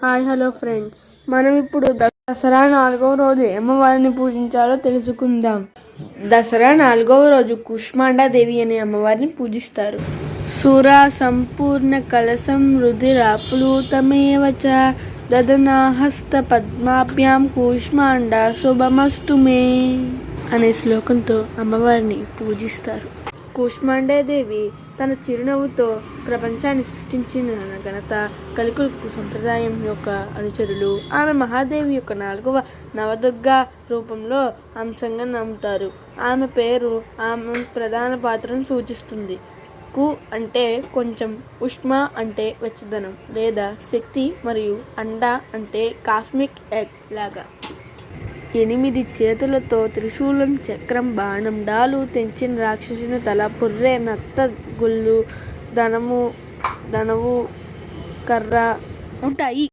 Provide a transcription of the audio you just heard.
Hi hello friends, మనం ఇప్పుడు దసరా 4వ రోజు అమ్మవారిని పూజించాలో తెలుసుకుందాం. దసరా 4వ రోజు కూష్మాండాదేవి అనే అమ్మవారిని పూజిస్తారు. సురా సంపూర్ణ కలసం రుధిర ప్లూతమేవ చ దదనా హస్త పద్మాభ్యాం కూష్మాండ శుభమస్తు మే అనే శ్లోకంతో అమ్మవారిని పూజిస్తారు. కూష్మాండాదేవి తన చిరునవ్వుతో ప్రపంచాన్ని సృష్టించిన ఘనత కలికులకు సంప్రదాయం యొక్క అనుచరులు ఆమె మహాదేవి యొక్క 4వ నవదుర్గా రూపంలో అంశంగా నమ్ముతారు. ఆమె పేరు ఆమె ప్రధాన పాత్రను సూచిస్తుంది. కు అంటే కొంచెం, ఉష్మ అంటే వెచ్చదనం లేదా శక్తి, మరియు అండ అంటే కాస్మిక్ ఎగ్ లాగా. 8 చేతులతో త్రిశూలం, చక్రం, బాణం, డాలు, తెంచిన రాక్షసుని తల, పుర్రె, నత్త గుళ్ళు, ధనము కర్ర ఉంటాయి.